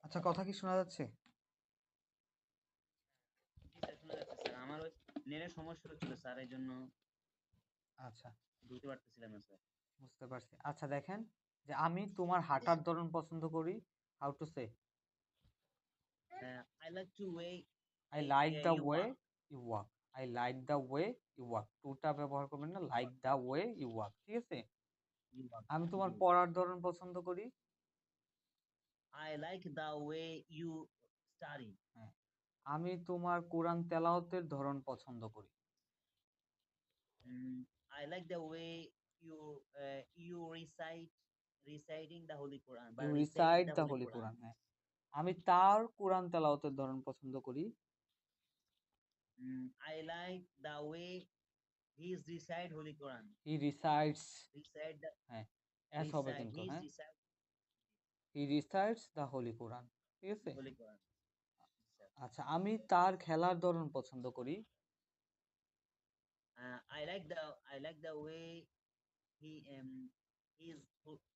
আচ্ছা, কথা কি শোনা যাচ্ছে? জি স্যার, শোনা যাচ্ছে স্যার। আমার ওই নেটের সমস্যা হচ্ছিল স্যার, এই জন্য আচ্ছা, বুঝতে পারতেছিলাম না স্যার। বুঝতে পারছি। আচ্ছা দেখেন, যে আমি তোমার হাঁটার ধরন পছন্দ করি। How to say? I like to way I like the you way walk. You walk. I like the way you walk. টুটা ব্যবহার করবেন না, like the way you walk, ঠিক আছে? You walk. আমি তোমার জি। পড়ার ধরন পছন্দ করি। I like the way you study. হ্যাঁ, আমি তোমার কোরআন তেলাওয়াতের ধরন পছন্দ করি। I like the way you you reciting the holy Quran বা you reciting recite the the holy holy Quran. Quran. হ্যাঁ, আমি তার কোরআন তেলাওয়াতের ধরন পছন্দ করি। I like the way he is recite holy Quran. He recites. Recite the হ্যাঁ, এস হবে কিন্তু। হি ইজ হ্যাঁ, recite he recites the holy Quran, ঠিক আছে? হোলি কোরআন। স্যার, আচ্ছা, আমি তার খেলার ধরন পছন্দ করি। I like the way he his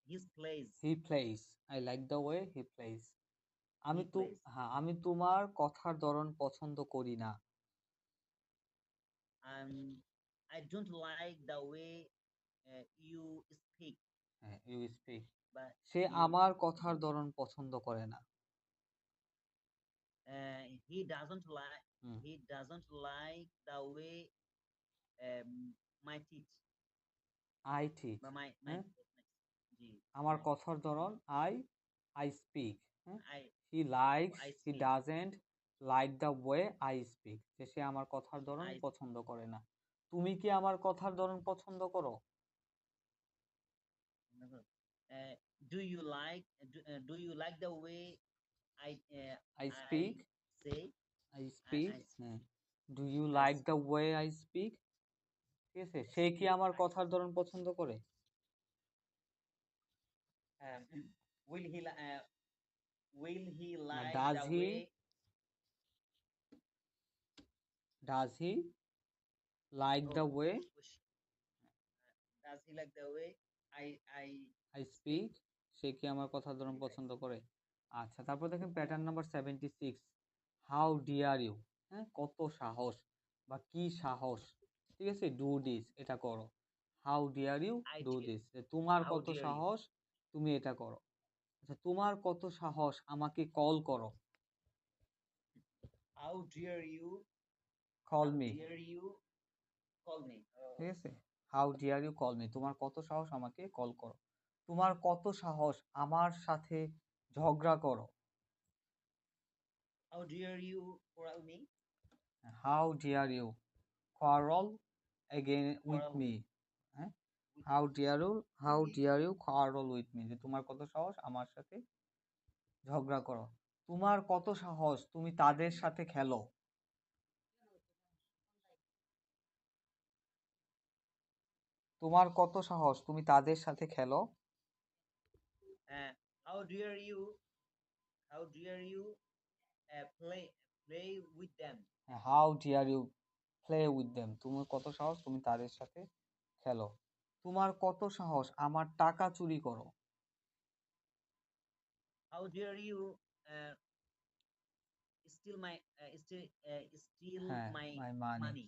his plays he plays. I like the way he plays. he আমি তো plays. হ্যাঁ, আমি তোমার কথার ধরন পছন্দ করি না। I don't like the way you speak, হ্যাঁ, ইউ স্পিক। but সে you আমার কথার ধরন পছন্দ করে না। he doesn't like hmm, the way my teeth I ঠিক। বা my হ্যাঁ, জি আমার my কথার ধরন আই আই স্পিক। হ্যাঁ, I he likes, I he speak doesn't like the way I speak. সে আমার কথার ধরন I পছন্দ করে না। তুমি কি আমার কথার ধরন পছন্দ করো? uh, do you like the way I I speak. say I speak. I হ্যাঁ, do you yes. Like the way I speak? ঠিক আছে, সে কি Speak. আমার কথার ধরন পছন্দ করে? Um, will he will he না, like does the he, way does he like the oh way does he like the way I I speak? Speak? সে কি আমার কথার ধরন Yes. পছন্দ করে? আচ্ছা, তারপর দেখেন pattern number 76। How dare you? হ্যাঁ, কত সাহস বা কি সাহস, ঠিক আছে? ডু দিস, এটা করো। How dare you I do dare. This, তোমার How কত dare you? সাহস তুমি এটা করো। আচ্ছা, তোমার কত সাহস আমাকে কল করো। How dare you? Call How me, dare you call me? ঠিক আছে? How dare you call me, তোমার কত সাহস আমাকে কল করো। তোমার কত সাহস আমার সাথে ঝগড়া করো। How dare you quarrel me? How dare you quarrel again with Quarrel me? হ্যাঁ, with how me? Dare you, how dare you quarrel with me, যে তোমার কত সাহস আমার সাথে ঝগড়া করো। তোমার কত সাহস তুমি তাদের সাথে খেলো। তোমার কত সাহস তুমি তাদের সাথে খেলো। Uh, how dare you? How dare you play with them? How dare you play with them, তোমার কত সাহস তুমি তাদের সাথে খেলো। তোমার কত সাহস আমার টাকা চুরি করো। How dare you steal হ্যাঁ, my মাই মানি। money?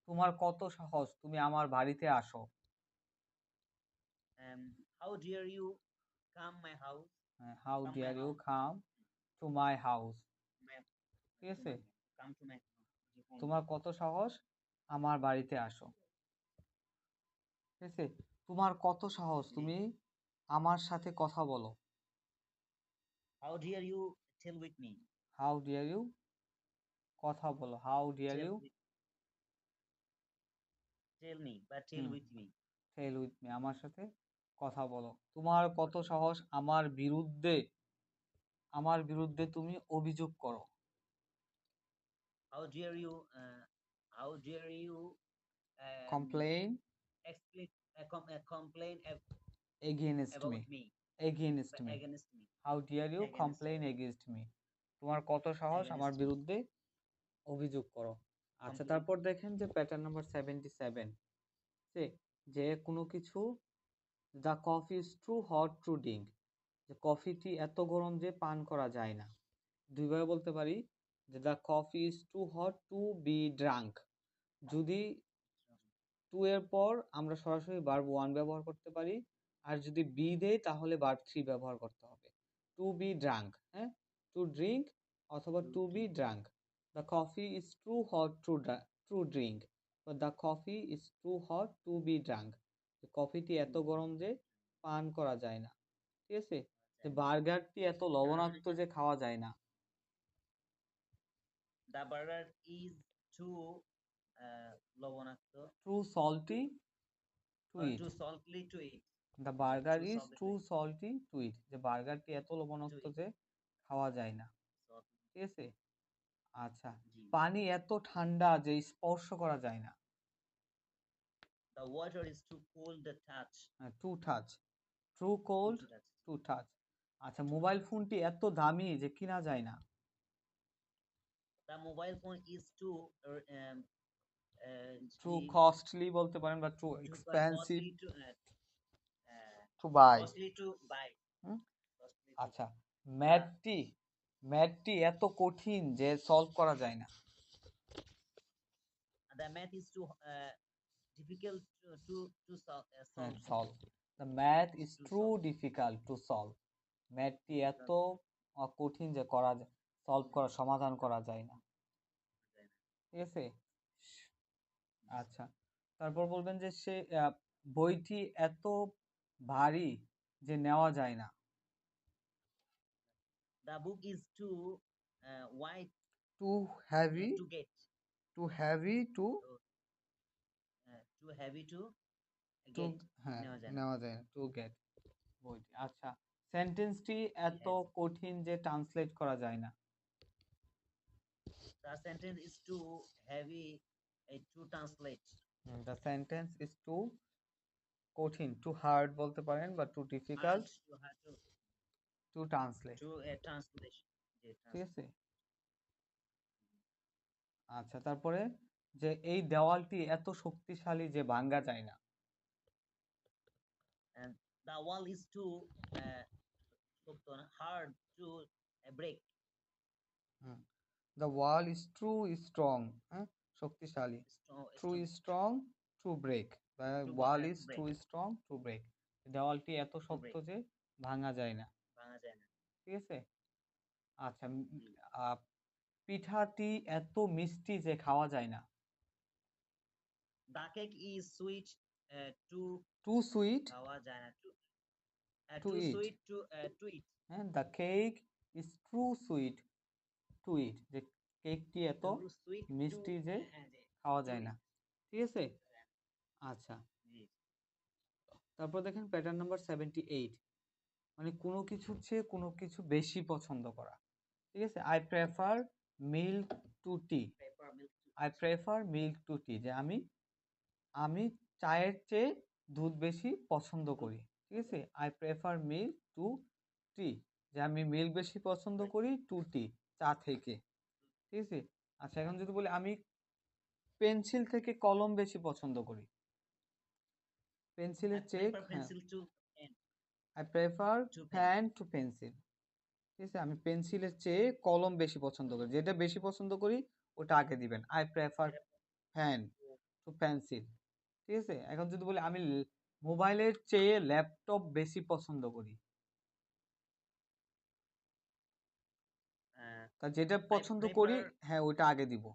তোমার কত সাহস তুমি আমার বাড়িতে আসো। How dare you come my house? How Come my dare you house? Come to my house, My, ঠিক to আছে? my come to my home. তোমার কত সাহস আমার বাড়িতে আসো, ঠিক আছে? তোমার কত সাহস জি। তুমি আমার সাথে কথা বলো। How dare you tell with me? How dare you কথা বলো, how dare Tell you with tell me, but tell hmm with me. Tell with me, আমার সাথে কথা বলো। তোমার কত সাহস আমার বিরুদ্ধে তুমি অভিযোগ করো। How dare you? How dare you complain explain complain against me, about me against me. against me how dare you against complain against me, তোমার কত সাহস আমার against me? বিরুদ্ধে অভিযোগ করো। আচ্ছা, Complain. তারপর দেখেন যে প্যাটার্ন নাম্বার 77, যে যে কোনো কিছু, the coffee is too hot to drink, যে কফিটি এত গরম যে পান করা যায় না। দুইভাবে বলতে পারি যে the coffee is too hot to be drunk. যদি টু এর পর আমরা সরাসরি ভার্ব ওয়ান ব্যবহার করতে পারি, আর যদি বি দেই তাহলে ভার্ব থ্রি ব্যবহার করতে হবে। টু বি ড্রাঙ্ক, হ্যাঁ, টু ড্রিঙ্ক অথবা to be drunk. The coffee is too hot to drink, the coffee is too hot to be drunk. কফিটি এত গরম যে পান করা যায় না। ঠিক আছে, যে বার্গারটি এত লবণাক্ত যে খাওয়া যায় না। The burger is too লবণাক্ত too salty to or eat. too salty to eat. The burger Too is salty to to eat. Salty to eat, যে বার্গারটি এত লবণাক্ত To eat. যে খাওয়া যায় না। Salty. ঠিক আছে, আচ্ছা, জি। পানি এত ঠান্ডা যে স্পর্শ করা যায় না। The water is too cold to touch. To touch, true cold To touch. To touch. আচ্ছা, মোবাইল ফোনটি এত দামি যে কিনা যায় না। The mobile phone is too too costly বলতে পারেন, বা too expensive costly to buy. to buy. Costly to আচ্ছা, ম্যাথটি ম্যাথটি এত কঠিন যে সলভ করা যায় না। the math is too difficult to solve. Solve, the math is To to solve. Difficult to solve. ম্যাথটি এত কঠিন যে সলভ করা, সমাধান করা যায় না। ঠিক আছে, আচ্ছা, তারপর বলবেন যে সে বইটি এত ভারী যে নেওয়া যায় না। The book is too wide too heavy to get. Too heavy to Too heavy to to get. হ্যাঁ, নেওয়া যায় না। নেওয়া যায় না, টু গেট বইটি। আচ্ছা, সেন্টেন্সটি এত কঠিন যে ট্রান্সলেট করা যায় না। The sentence is too heavy to translate. The sentence is too কঠিন, টু হার্ড বলতে পারেন, বা too difficult Hard to to translate. to translation. ঠিক আছে, আচ্ছা, তারপরে যে এই দেওয়ালটি এত শক্তিশালী যে ভাঙ্গা যায় না। And the wall is too hard to break. The wall is true strong, হ্যাঁ, শক্তিশালী। True strong to break, the wall is true strong to break. দেওয়ালটি এত শক্ত যে ভাঙা যায় না। ভাঙা যায় না। ঠিক আছে, আচ্ছা, পিঠাটি এত মিষ্টি যে খাওয়া যায় না। The cake is sweet too sweet খাওয়া যায় না। Too Too eat. sweet to eat. হ্যাঁ, the cake is too sweet to eat, যে কেকটি এত Too sweet মিষ্টি যে যে খাওয়া to যায় eat. না। ঠিক আছে, আচ্ছা, জি। তারপর দেখেন প্যাটার্ন নাম্বার 78, মানে কোনো কিছুর চেয়ে কোনো কিছু বেশি পছন্দ করা। ঠিক আছে, I prefer milk to tea. Prefer milk to I prefer milk to tea, যে আমি চায়ের চেয়ে দুধ বেশি পছন্দ করি। ঠিক আছে, I prefer milk to tea, যে আমি মিল্ক বেশি পছন্দ করি টু টি, চা থেকে। ঠিক আছে, আচ্ছা, এখন যদি বলি আমি পেন্সিল থেকে কলম বেশি পছন্দ করি। পেন্সিলের চেয়ে, prefer pencil to pen. I prefer To pen. Pen to pencil. ঠিক আছে, আমি পেন্সিলের চেয়ে কলম বেশি পছন্দ করি, যেটা বেশি পছন্দ করি ওটা আগে দিবেন। I prefer pen to pencil. ঠিক আছে, এখন যদি বলি আমি মোবাইলের চেয়ে ল্যাপটপ বেশি পছন্দ করি, তা যেটা পছন্দ করি, হ্যাঁ, ওইটা আগে দিব।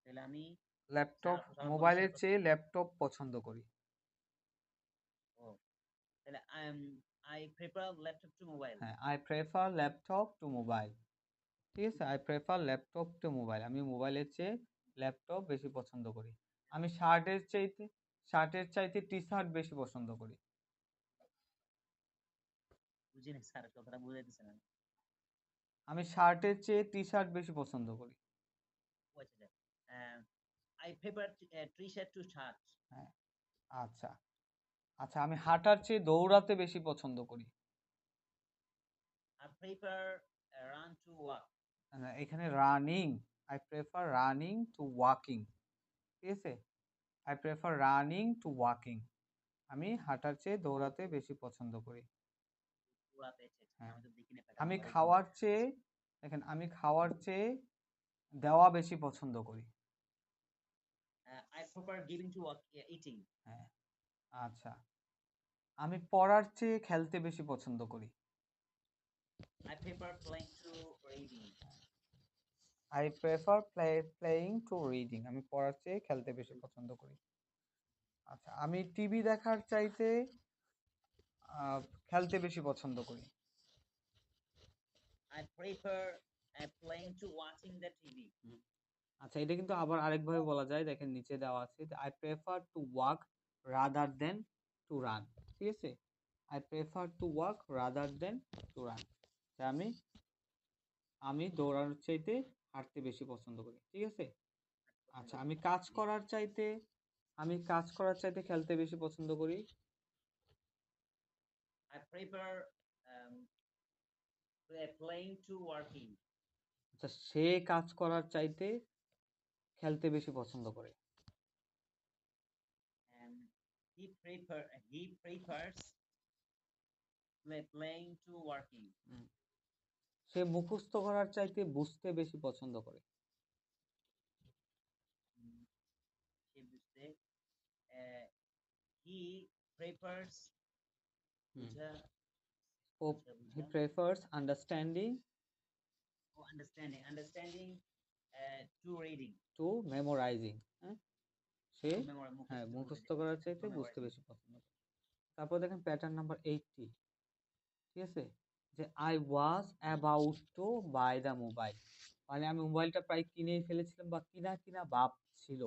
তাহলে আমি ল্যাপটপ, সর্বশেষ মোবাইলের চেয়ে ল্যাপটপ পছন্দ করি। তাহলে I prefer laptop to mobile. হ্যাঁ, I prefer laptop to mobile. ঠিক আছে, I prefer laptop to mobile, আমি মোবাইলের চেয়ে ল্যাপটপ বেশি পছন্দ করি। আমি শার্টের চাইতে টি শার্ট বেশি পছন্দ করি। বুঝিনি স্যার, কথাটা বুঝাইতেছেন না। আমি শার্টের চেয়ে টি শার্ট বেশি পছন্দ করি। I prefer t-shirt to shirt. হ্যাঁ, আচ্ছা, আচ্ছা, আমি হাঁটার চেয়ে দৌড়াতে বেশি পছন্দ করি। I prefer run to walk. এখানে running, I prefer running to walking. ঠিক আছে, I prefer running to walking, আমি হাঁটার চেয়ে দৌড়াতে বেশি পছন্দ করি। পুরাতে চেয়েছেন। হ্যাঁ। আমি তো দেখি না আমি প্যাটার্নটা খাওয়ার চেয়ে দেখেন আমি খাওয়ার চেয়ে দেওয়া বেশি পছন্দ করি। I prefer giving to eating. হ্যাঁ। আচ্ছা। আমি পড়ার চেয়ে খেলতে বেশি পছন্দ করি। I prefer playing to reading. I prefer playing to reading. আমি পড়ার চেয়ে খেলতে বেশি পছন্দ করি। আচ্ছা, আমি টিভি দেখার চাইতে খেলতে বেশি পছন্দ করি। I prefer playing to watching the TV. আচ্ছা, এটা কিন্তু আবার আরেকভাবে বলা যায়, দেখেন নিচে দেওয়া আছে, I prefer to walk rather than to run. ঠিক আছে? I prefer to walk rather than to run. আমি দৌড়ানোর চাইতে হাঁটতে বেশি পছন্দ করি। ঠিক আছে? আচ্ছা, আমি কাজ করার চাইতে খেলতে বেশি পছন্দ করি। I prefer um, playing to working. আচ্ছা, সে কাজ করার চাইতে খেলতে বেশি পছন্দ করে। And he prefers playing to working. সে মুখস্থ করার চাইতে বুঝতে বেশি পছন্দ করে। সে বুঝতে he prefers he prefers understanding to reading, to memorizing. সে মুখস্থ করার চাইতে বুঝতে বেশি পছন্দ করে। তারপর দেখেন প্যাটার্ন নাম্বার 80। ঠিক আছে? যে I was about to buy the mobile, মানে আমি মোবাইলটা প্রায় কিনেই ফেলেছিলাম বা কিনা ভাব ছিল।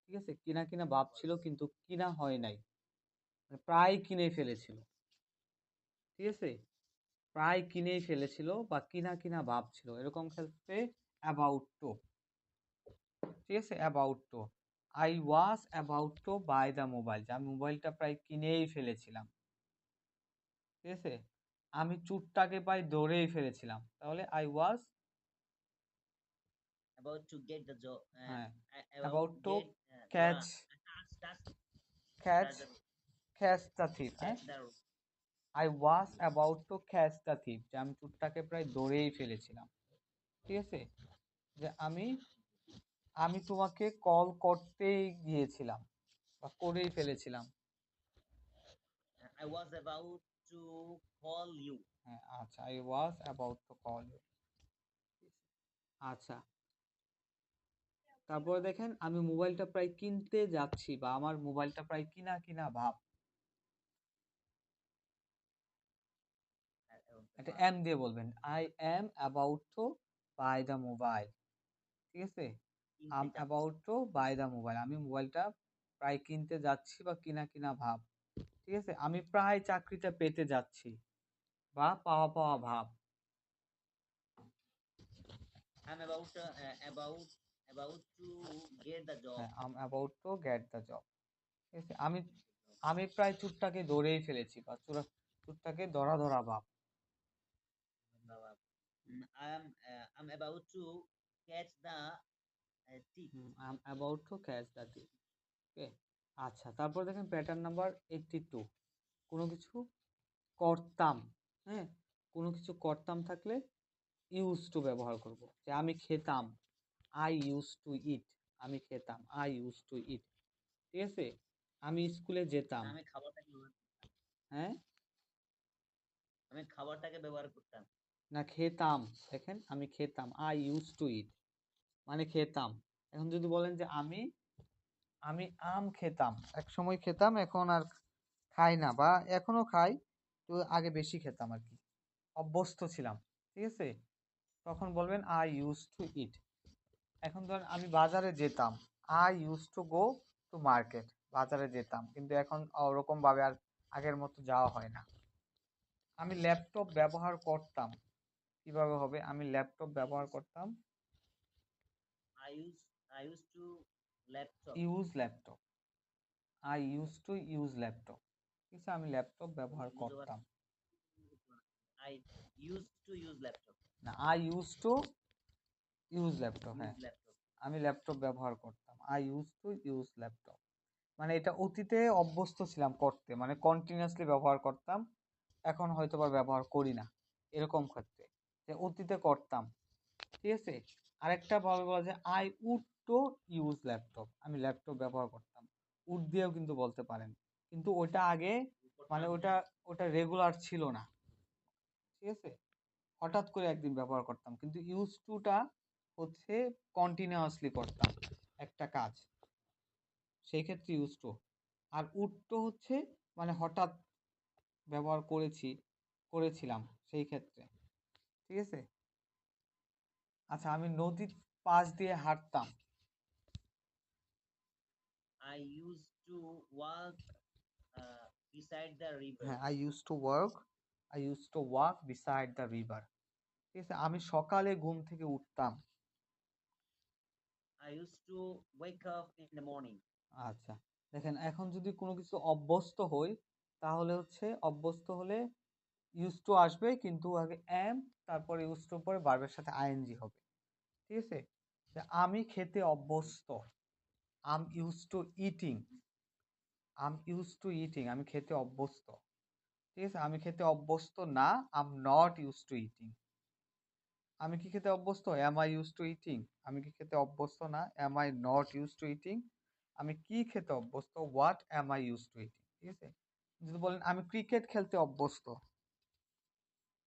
ঠিক আছে? কিনা ভাব ছিল কিন্তু কিনা হয় নাই, মানে প্রায় কিনে ফেলেছিল। ঠিক আছে? প্রায় কিনেই ফেলেছিল বা কিনা ভাব ছিল, এরকম ক্ষেত্রে about to। ঠিক আছে? about to, I was about to buy the mobile, যে আমি মোবাইলটা প্রায় কিনেই ফেলেছিলাম। ঠিক আছে? আমি চুটটাকে প্রায় ধরেই ফেলেছিলাম, তাহলে I was about to get the job, about to get catch the thief। I was about to catch the thief, যে আমি চুরটাকে প্রায় ধরেই ফেলেছিলাম। ঠিক আছে? যে আমি তোমাকে কল করতেই গিয়েছিলাম বা করেই ফেলেছিলাম। I was about to call you. আচ্ছা, I was about to call you। আচ্ছা, তারপরে দেখেন আমি মোবাইলটা প্রায় কিনতে যাচ্ছি বা আমার মোবাইলটা প্রায় কিনা ভাব। এটা এম দিয়ে বলবেন, I am about to buy the mobile। ঠিক আছে? I'm about to buy the mobile, আমি মোবাইলটা প্রায় কিনতে যাচ্ছি বা কিনা ভাব। ঠিক আছে? আমি প্রায় চাকরিটা পেতে যাচ্ছি বা পাওয়া ভাব। I'm about to get the job. I'm about to get the job। ঠিক আছে? আমি প্রায় চুরটাকে ধরেই ফেলেছি বা চুরটাকে ধরা ভাব। I'm about to catch the thief. I'm about to catch the thief। ওকে। আচ্ছা, তারপর দেখেন প্যাটার্ন নাম্বার 82। কোনো কিছু করতাম, হ্যাঁ, কোনো কিছু করতাম থাকলে ইউজ টু ব্যবহার করব। যে আমি খেতাম, I used to eat, আমি খেতাম, I used to eat। ঠিক আছে? আমি স্কুলে যেতাম, আমি খাবারটাকে হ্যাঁ, আমি খাবারটাকে ব্যবহার করতাম। না খেতাম, দেখেন আমি খেতাম, I used to eat, মানে খেতাম। এখন যদি বলেন যে আমি আম খেতাম, এক সময় খেতাম, এখন আর খাই না বা এখনো খাই, তো আগে বেশি খেতাম আর কি, অভ্যস্ত ছিলাম। ঠিক আছে? তখন বলবেন I used to eat। এখন ধরেন আমি বাজারে যেতাম, I used to go to market, বাজারে যেতাম, কিন্তু এখন ওরকম ভাবে আর আগের মতো যাওয়া হয় না। আমি ল্যাপটপ ব্যবহার করতাম, কিভাবে হবে? আমি ল্যাপটপ ব্যবহার করতাম, I used to laptop. Use laptop, I used to use laptop। ঠিক আছে? আমি ল্যাপটপ ব্যবহার করতাম, I used to use laptop. না I used to use laptop। হ্যাঁ, আমি ল্যাপটপ ব্যবহার করতাম, I used to use laptop। মানে এটা অতীতে অভ্যস্ত ছিলাম করতে, মানে কন্টিনিউয়াসলি ব্যবহার করতাম, এখন হয়তো বা ব্যবহার করি না, এরকম ক্ষেত্রে যে অতীতে করতাম। ঠিক আছে। আরেকটা ভাবে বলা যায় I would to use laptop, আমি ল্যাপটপ ব্যবহার করতাম। উড দিয়েও কিন্তু বলতে পারেন, কিন্তু ওটা আগে মানে করতাম, ওটা ওটা রেগুলার ছিল না। ঠিক আছে। হঠাৎ করে একদিন ব্যবহার করতাম, কিন্তু ইউজ টুটা হচ্ছে কন্টিনিউয়াসলি করতাম একটা কাজ, সেই ক্ষেত্রে ইউজ টু। আর উড টু হচ্ছে মানে হঠাৎ ব্যবহার করেছিলাম সেই ক্ষেত্রে। ঠিক আছে। আচ্ছা, আমি নদীর পাশ দিয়ে হাঁটতাম। I used to walk beside the river. হ্যাঁ, I use to walk beside the river. ঠিক আছে। আমি সকালে ঘুম থেকে উঠতাম। I used to wake up in the morning. আচ্ছা, দেখেন এখন যদি কোনো কিছু অভ্যস্ত হই, তাহলে হচ্ছে অভ্যস্ত হলে ইউজ টু আসবে, কিন্তু আগে এম, তারপরে ইউজ টু পরে ভার্বের সাথে আইএনজি হবে। ঠিক আছে। যে আমি খেতে অভ্যস্ত, আম ইউজ টু ইটিং, আমি খেতে অভ্যস্ত। ঠিক আছে। আমি খেতে অভ্যস্ত না, am not use to eating. আমি কি খেতে অভ্যস্ত, am I use to eating. আমি কি খেতে অভ্যস্ত না, am I not use to eating. আমি কি খেতে অভ্যস্ত, what am I use to eating. ঠিক আছে। যদি বলেন আমি ক্রিকেট খেলতে অভ্যস্ত,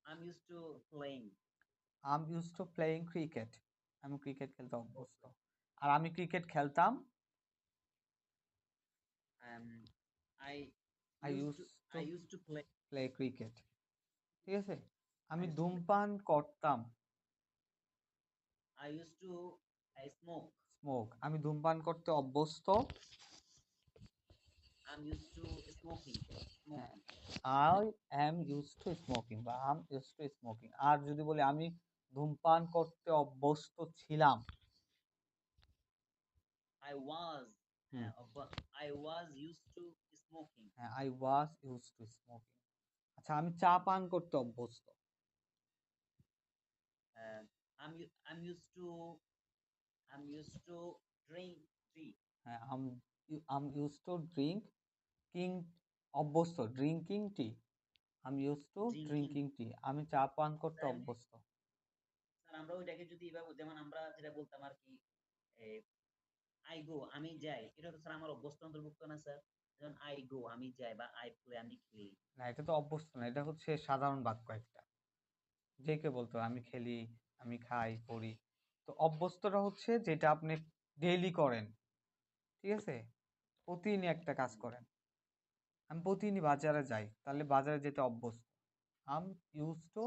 I'm used to playing. Am use to playing cricket, আমি ক্রিকেট খেলতে অভ্যস্ত। আর আমি ক্রিকেট খেলতাম, Um, I I use to I used to play. Play cricket. ঠিক আছে। I আমি used to play. ধূমপান করতাম, I used to smoke. Smoke, আমি ধূমপান করতে অভ্যস্ত। I'm used to smoking. হ্যাঁ, Smoking. I am use to smoking বা আম ইউজ টু স্মোকিং। আর যদি বলি আমি ধূমপান করতে অভ্যস্ত ছিলাম। I was. Hmm, I was used to smoking. হ্যাঁ, I was use two smoking. আচ্ছা, আমি চা পান করতে অভ্যস্ত। Uh, I'm used to drink tea. হ্যাঁ, am use to drinking, অভ্যস্ত drinking tea, am use to Drinking. Drinking tea, আমি চা পান করতে স্যার অভ্যস্ত। স্যার আমরা ওইটাকে যদি এভাবে যেমন আমরা যেটা বলতাম আর কি, আই গো আমি যাই, এটা তো স্যার আমার অভ্যস্ত অন্তর্ভুক্ত না স্যার? যেমন আই গো আমি যাই, বা আই প্লে আমি খেলি। না, এটা তো অভ্যস্ত না, এটা হচ্ছে সাধারণ বাক্য একটা, যে কে বলতো আমি খেলি, আমি খাই, পড়ি। তো অভ্যস্তটা হচ্ছে যেটা আপনি ডেইলি করেন। ঠিক আছে। প্রতিদিনই একটা কাজ করেন। আমি প্রতিদিনই বাজারে যাই, তাহলে বাজারে যেতে অভ্যস্ত। Am use to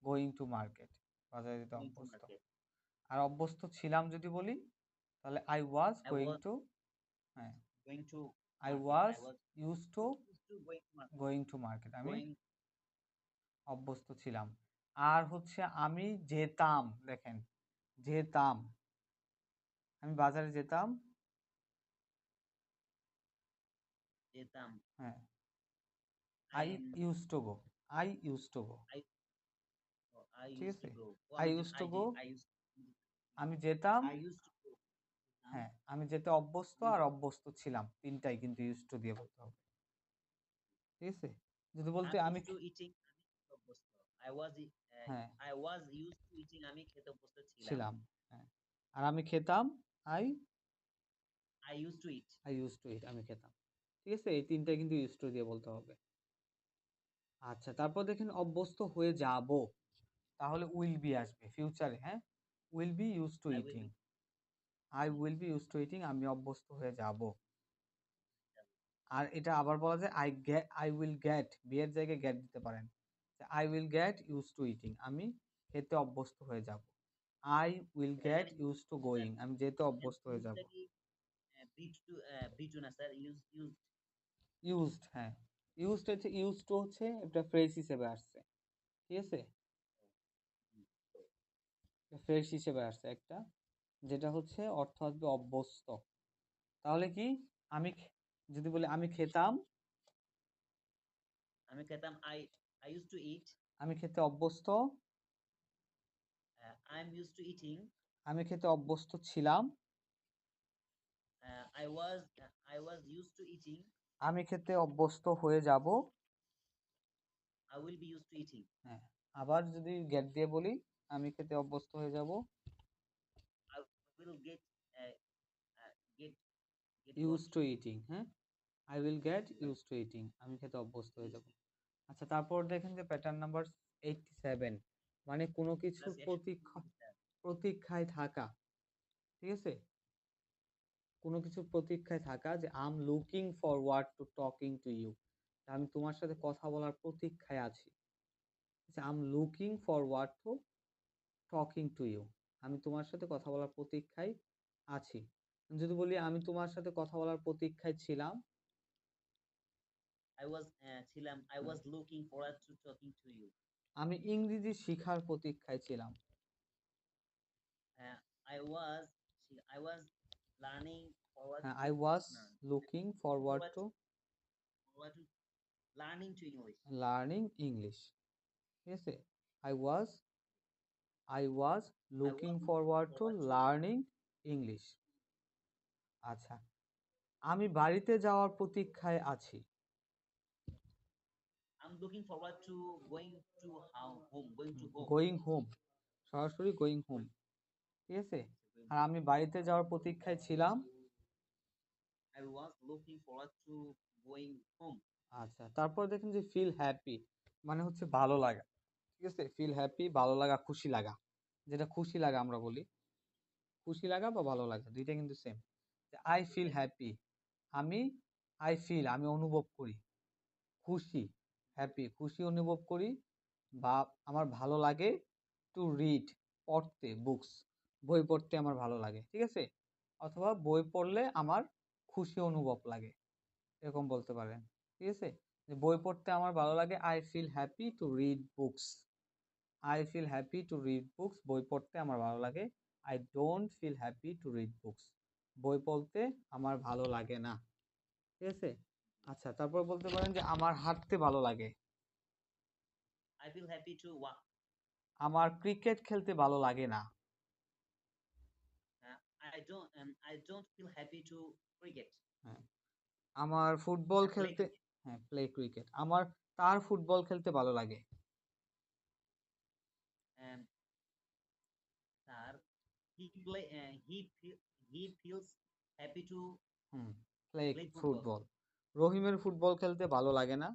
going to market, বাজারে যেতে গোয়িং টু অভ্যস্ত। মার্কেট। আর অভ্যস্ত ছিলাম যদি বলি, তাহলে I was I going was to, হ্যাঁ, going to I market. Was I was use to used to going to market. Going to market, আমি গোয়িং। অভ্যস্ত ছিলাম। আর হচ্ছে আমি যেতাম, দেখেন যেতাম, আমি বাজারে যেতাম। যেতাম। হ্যাঁ, I I am use to go, I use to go. I I ঠিক ইউজ টু আছে। গো। ও আই আমি যে ইউজ টু আই যে গো, আই ইউজ আমি যেতাম। I use to go. হ্যাঁ, আমি যেতে অভ্যস্ত আমি আর অভ্যস্ত ছিলাম, তিনটাই কিন্তু ইউজ টু দিয়ে বলতে হবে। ঠিক আছে। যদি বলতে I'm আমি used to eating আমি খেতে অভ্যস্ত। হ্যাঁ, I was used to eating আমি খেতে অভ্যস্ত ছিলাম। ছিলাম। হ্যাঁ, আর আমি খেতাম, I I used to eat. I use to eat, আমি খেতাম। ঠিক আছে। এই তিনটাই কিন্তু ইউজ টু দিয়ে বলতে হবে। আচ্ছা, তারপর দেখেন অভ্যস্ত হয়ে যাব, তাহলে উইল বি আসবে ফিউচারে। হ্যাঁ, will be use to I will eating, be I eating. Will be use to eating, আমি অভ্যস্ত হয়ে যাব। আর এটা আবার বলা যায় আই উইল গেট, বি এর জায়গায় গেট দিতে পারেন। I will get use to eating, আমি খেতে অভ্যস্ত হয়ে যাব। আই উইল স্যার গেট এখানে ইউজ টু স্যার গোয়িং, আমি যেতে এখানে অভ্যস্ত হয়ে যাব। ইউজটা কি বি টু না স্যার? ইউজ। ইউজড, হ্যাঁ, ইউজ টু হচ্ছে একটা ফ্রেজ হিসেবে আসছে। ঠিক আছে। ফ্রেজ হিসেবে আসছে একটা, যেটা হচ্ছে অর্থ আসবে অভ্যস্ত। তাহলে কি, আমি যদি বলি আমি খেতাম, আমি খেতাম। I used to eat. আমি খেতে অভ্যস্ত, I am used to eating. আমি খেতে অভ্যস্ত ছিলাম, I was used to eating. আমি খেতে অভ্যস্ত হয়ে যাব। I will be used to eating. হ্যাঁ, আবার যদি গেট দিয়ে বলি, আমি খেতে অভ্যস্ত হয়ে যাব। I will uh, get what? Use to eating, হ্যাঁ, I will get use to eating, আমি খেতে অভ্যস্ত হয়ে যাব। আচ্ছা, তারপর দেখেন যে প্যাটার্ন নাম্বার 87, মানে কোনো কিছুর Plus 187. প্রতীক্ষায় থাকা। ঠিক আছে, কোনো কিছুর প্রতীক্ষায় থাকা, যে I am looking forward to talking to you, আমি তোমার সাথে কথা বলার প্রতীক্ষায় আছি। I am looking forward to talking to you, আমি তোমার সাথে কথা বলার প্রতীক্ষায় আছি। যদি বলি আমি তোমার সাথে কথা বলার প্রতীক্ষায় ছিলাম, I was looking forward to talking to you. আমি ইংরেজি শিখার প্রতীক্ষায় ছিলাম। Uh, I was I was learning forward হ্যাঁ, to I was no, looking looking forward to forward to learning to English. Learning English. ঠিক আছে, I was I looking was looking forward to forward to learning English. আচ্ছা, আমি বাড়িতে যাওয়ার প্রতীক্ষায় আছি। I'm looking forward to going to home, going to home. Going home, সরাসরি going home. ঠিক আছে, আর আমি বাড়িতে যাওয়ার প্রতীক্ষায় ছিলাম। I was looking forward to going home. আচ্ছা, তারপর দেখেন যে ফিল হ্যাপি, মানে হচ্ছে ভালো লাগা। ঠিক আছে, ফিল হ্যাপি, ভালো লাগা, খুশি লাগা, যেটা খুশি লাগা আমরা বলি, খুশি লাগা বা ভালো লাগা দুইটা কিন্তু সেম। আই ফিল হ্যাপি, আমি আমি অনুভব করি খুশি, হ্যাপি খুশি অনুভব করি, বা আমার ভালো লাগে। টু রিড, পড়তে, বুকস, বই পড়তে আমার ভালো লাগে। ঠিক আছে, অথবা বই পড়লে আমার খুশি অনুভব লাগে, এরকম বলতে পারেন। ঠিক আছে, যে বই পড়তে আমার ভালো লাগে, I feel happy to read books. I feel happy to read books, বই পড়তে আমার ভালো লাগে। I don't feel happy to read books, বই পড়তে আমার ভালো লাগে না। ঠিক আছে, আচ্ছা, তারপর বলতে পারেন যে আমার হাঁটতে ভালো লাগে। I feel happy to walk. আমার ক্রিকেট খেলতে ভালো লাগে না। I don't feel happy to cricket. হ্যাঁ, আমার ফুটবল Play খেলতে, cricket. হ্যাঁ, প্লে ক্রিকেট, আমার তার ফুটবল খেলতে ভালো লাগে। Um, sir, he feels happy to hmm, play play football. Football. রহিমের ফুটবল খেলতে ভালো লাগে না।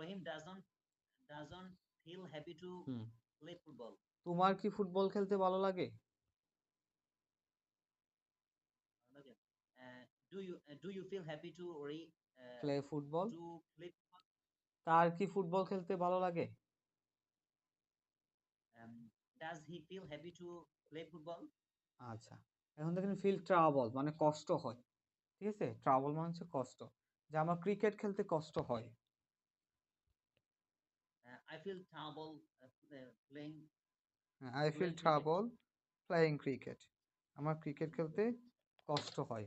Rahim doesn't feel happy to hmm, play football. তোমার কি ফুটবল খেলতে ভালো লাগে? Okay. Do you feel happy to play football. to play football? তার কি ফুটবল খেলতে ভালো লাগে? Um, does he feel happy to play football? আচ্ছা, এখন দেখেন ফিল ট্রাবল, মানে কষ্ট হয়। ঠিক আছে, ট্রাবল মানে হচ্ছে কষ্ট, যে আমার ক্রিকেট খেলতে কষ্ট হয়। I feel trouble playing I feel cricket. Trouble playing cricket, আমার ক্রিকেট খেলতে কষ্ট হয়,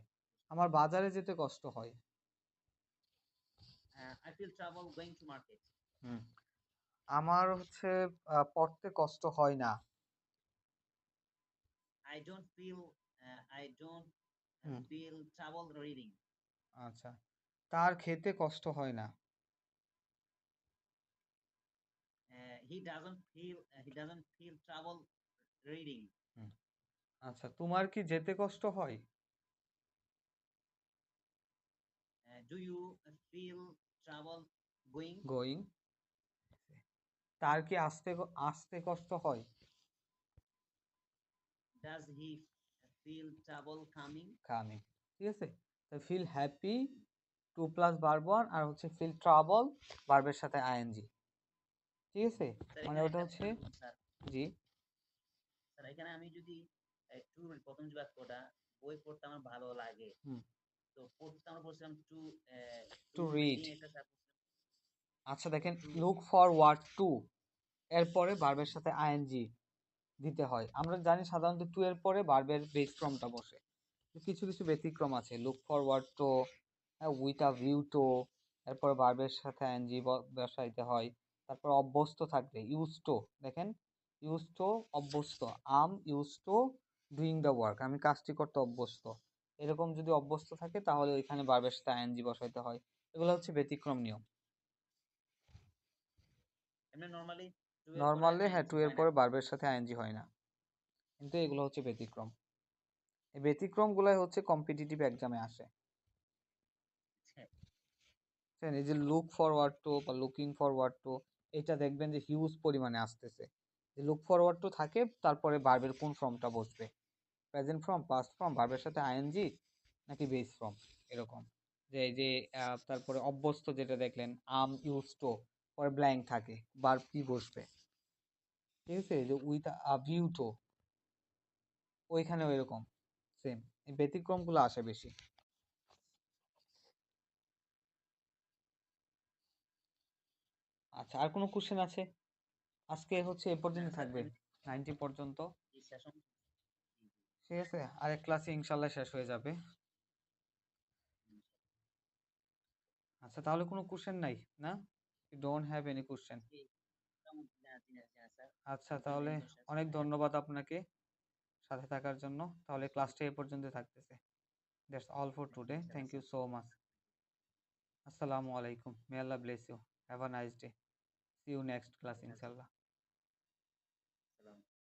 আমার বাজারে যেতে কষ্ট হয়। I feel trouble going to market. হুম, আমার হচ্ছে পড়তে কষ্ট হয় না। I don't hmm, feel trouble reading. আচ্ছা, তার খেতে কষ্ট হয় না। He doesn't feel trouble reading. হুম, আচ্ছা, তোমার কি যেতে কষ্ট হয়? Do you feel trouble going? Going. তার কি আসতে আসতে কষ্ট হয়? Does he feel trouble coming? Coming. ঠিক আছে, তো feel happy to plus verb one, আর হচ্ছে ফিল ট্রাবল ভার্বের সাথে আইএনজি। ঠিক আছে, স্যার মানে এখানে ওটা হচ্ছে, স্যার জি, স্যার এখানে আমি যদি একটু প্রথম যে বাক্যটা বই পড়তে আমার ভালো লাগে, হুম, তো পড়তে আমরা বলছিলাম টু টু রিড। রিডিং একটা স্যার আচ্ছা, দেখেন টু লুক ফরওয়ার্ড টু, এরপরে ভার্বের সাথে আইএনজি দিতে হয়। আমরা জানি সাধারণত টু এর পরে ভার্বের বেস ফর্মটা বসে, কিছু কিছু ব্যতিক্রম আছে। Look forward to, with a view to, এরপর ভার্বের সাথে আইএনজি বসাইতে হয়। তারপর অভ্যস্ত থাকবে ইউজ টু, দেখেন ইউজ টু অভ্যস্ত, am use to doing the work, আমি কাজটি করতে অভ্যস্ত। এরকম যদি অভ্যস্ত থাকে তাহলে ওইখানে ভার্বের সাথে আইএনজি বসাইতে হয়। এগুলো হচ্ছে ব্যতিক্রম নিয়ম। এমনি নরমালি টু এর পরে নর্মালি হ্যাঁ, আইএনজি টু এর হয় না। পরে ভার্বের সাথে আইএনজি হয় না, কিন্তু এগুলো হচ্ছে ব্যতিক্রম। এই ব্যতিক্রমগুলাই হচ্ছে কম্পিটিটিভ এক্সামে আসে। আচ্ছা, বুঝছেন? এই যে লুক ফরওয়ার্ড টু বা লুকিং ফরওয়ার্ড টু, এটা দেখবেন যে হিউজ পরিমাণে আসতেছে। যে লুক ফরওয়ার্ড টু থাকে, তারপরে ভার্বের কোন ফর্মটা বসবে, প্রেজেন্ট ফর্ম, পাস্ট ফর্ম, ভার্বের সাথে আইএনজি নাকি বেস ফর্ম, এরকম। যে এই যে তারপরে অভ্যস্ত যেটা দেখলেন, আম ইউজ টু, পরে ব্ল্যাঙ্ক থাকে, ভার্ব কি বসবে, ঠিক আছে? এই যে উইথ আ ভিউ টু, ওইখানেও এরকম সেম, এই ব্যতিক্রমগুলো আসে বেশি। আচ্ছা, আর কোনো কোশ্চেন আছে? আজকে হচ্ছে এ না পর্যন্ত স্যার থাকবে, এমনি 90 পর্যন্ত। এই সেশন। ঠিক আছে, আরেক ক্লাসে ইনশাল্লাহ শেষ হয়ে যাবে। আচ্ছা, তাহলে কোনো কোশ্চেন নাই না? You don't have any question? Sir আচ্ছা, থ্যাংক ইউ তাহলে ভেরি মাচ স্যার। অনেক ধন্যবাদ আপনাকে সাথে থাকার জন্য। তাহলে ক্লাসটা এ পর্যন্ত থাকতেছে। That's all for thank today, you sir. Thank you so much. আসসালামু আলাইকুম, may Allah bless you, have a nice day, see you next class আচ্ছা, ইনশাল্লাহ।